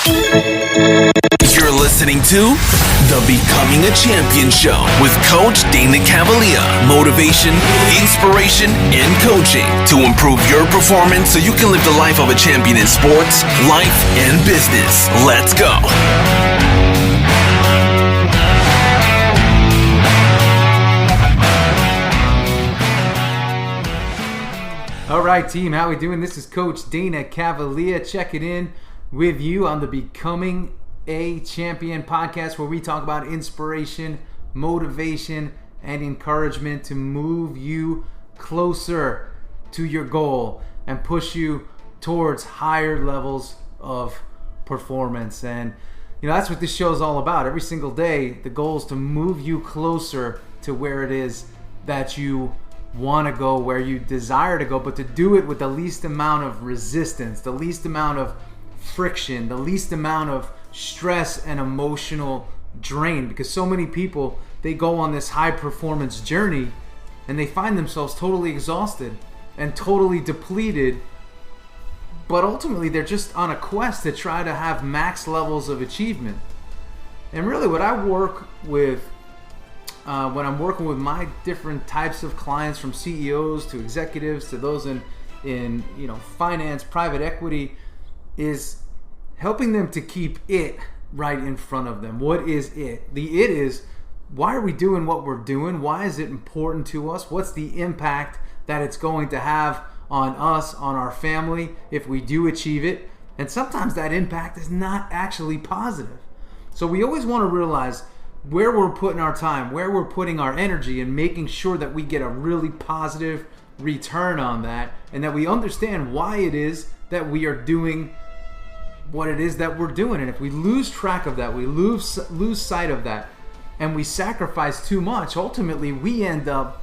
You're listening to the Becoming a Champion Show with Coach Dana CAVALEA. Motivation, inspiration, and coaching to improve your performance so you can live the life of a champion in sports, life, and business. Let's go. All right, team, how we doing? This is Coach Dana CAVALEA checking in with you on the Becoming a Champion podcast, where we talk about inspiration, motivation, and encouragement to move you closer to your goal and push you towards higher levels of performance. And that's what this show is all about. Every single day, the goal is to move you closer to where it is that you want to go, where you desire to go, but to do it with the least amount of resistance, the least amount of friction, the least amount of stress and emotional drain. Because so many people, they go on this high performance journey and they find themselves totally exhausted and totally depleted, but ultimately they're just on a quest to try to have max levels of achievement. And really what I work with when I'm working with my different types of clients, from CEOs to executives to those in finance, private equity, is helping them to keep it right in front of them. What is it? The it is, why are we doing what we're doing? Why is it important to us? What's the impact that it's going to have on us, on our family, if we do achieve it? And sometimes that impact is not actually positive. So we always want to realize where we're putting our time, where we're putting our energy, and making sure that we get a really positive return on that, and that we understand why it is that we are doing what it is that we're doing. And if we lose track of that, we lose sight of that, and we sacrifice too much, ultimately we end up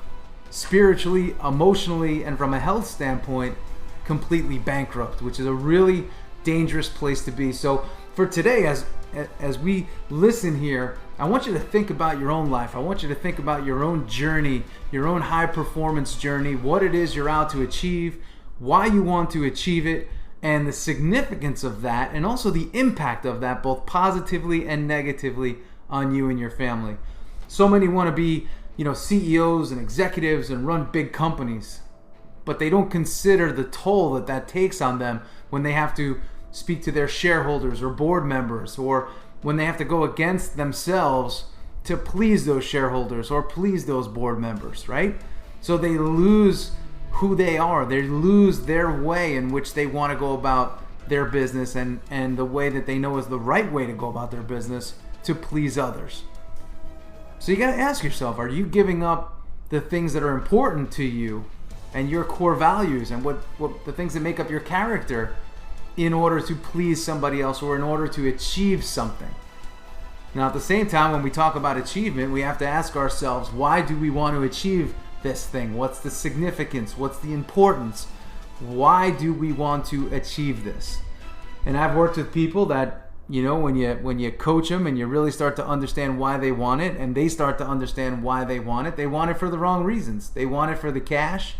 spiritually, emotionally, and from a health standpoint completely bankrupt, which is a really dangerous place to be. So for today, as we listen here, I want you to think about your own life. I want you to think about your own journey, your own high performance journey, what it is you're out to achieve, why you want to achieve it, and the significance of that, and also the impact of that, both positively and negatively, on you and your family. So many want to be, CEOs and executives and run big companies, but they don't consider the toll that takes on them when they have to speak to their shareholders or board members, or when they have to go against themselves to please those shareholders or please those board members, right? So they lose who they are. They lose their way in which they want to go about their business, and the way that they know is the right way to go about their business to please others. So you got to ask yourself, are you giving up the things that are important to you and your core values and what the things that make up your character in order to please somebody else, or in order to achieve something? Now, at the same time, when we talk about achievement, we have to ask ourselves, why do we want to achieve this thing? What's the significance? What's the importance? Why do we want to achieve this? And I've worked with people that, when you coach them and you really start to understand why they want it, and they start to understand why they want it for the wrong reasons. They want it for the cash.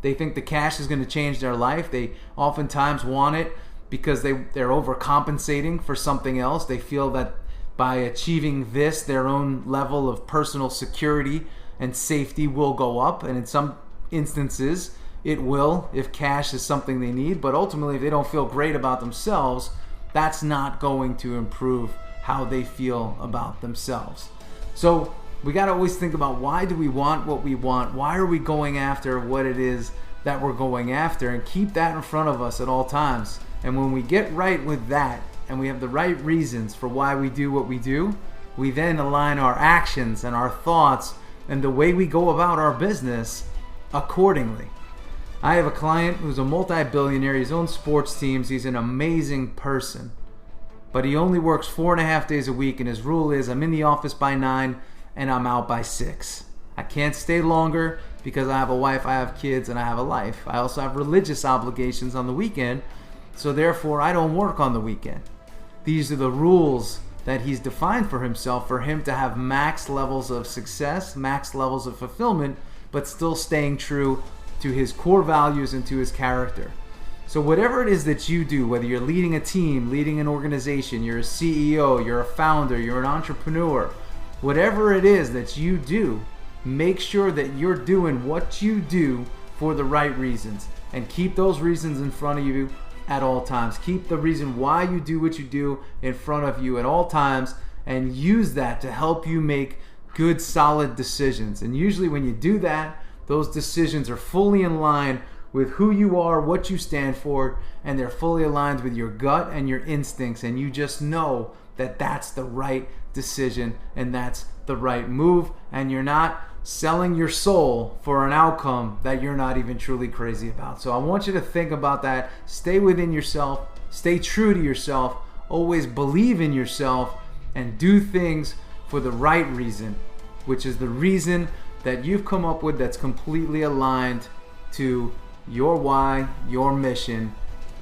They think the cash is going to change their life. They oftentimes want it because they're overcompensating for something else. They feel that by achieving this, their own level of personal security and safety will go up. And in some instances, it will, if cash is something they need. But ultimately, if they don't feel great about themselves, that's not going to improve how they feel about themselves. So we got to always think about, why do we want what we want? Why are we going after what it is that we're going after? And keep that in front of us at all times. And when we get right with that, and we have the right reasons for why we do what we do, we then align our actions and our thoughts and the way we go about our business accordingly. I have a client who's a multi-billionaire. He's owned sports teams. He's an amazing person. But he only works 4.5 days a week, and his rule is, I'm in the office by 9 and I'm out by 6. I can't stay longer because I have a wife, I have kids, and I have a life. I also have religious obligations on the weekend, so therefore I don't work on the weekend. These are the rules that he's defined for himself, for him to have max levels of success, max levels of fulfillment, but still staying true to his core values and to his character. So whatever it is that you do, whether you're leading a team, leading an organization, you're a CEO, you're a founder, you're an entrepreneur, whatever it is that you do, make sure that you're doing what you do for the right reasons, and keep those reasons in front of you at all times. Keep the reason why you do what you do in front of you at all times, and use that to help you make good, solid decisions. And usually when you do that, those decisions are fully in line with who you are, what you stand for, and they're fully aligned with your gut and your instincts, and you just know that that's the right decision and that's the right move, and you're not selling your soul for an outcome that you're not even truly crazy about. So I want you to think about that. Stay within yourself, stay true to yourself, always believe in yourself, and do things for the right reason, which is the reason that you've come up with that's completely aligned to your why, your mission,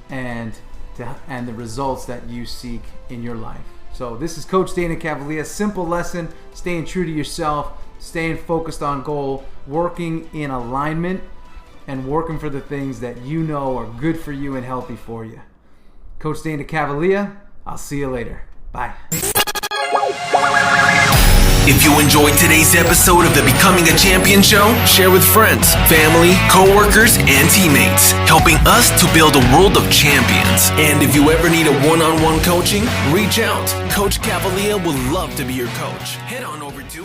and the results that you seek in your life. So this is Coach Dana CAVALEA. Simple lesson: staying true to yourself, staying focused on goal, working in alignment, and working for the things that you know are good for you and healthy for you. Coach Dana CAVALEA, I'll see you later. Bye. If you enjoyed today's episode of the Becoming a Champion show, share with friends, family, coworkers, and teammates, helping us to build a world of champions. And if you ever need a one-on-one coaching, reach out. Coach CAVALEA will love to be your coach. Head on over to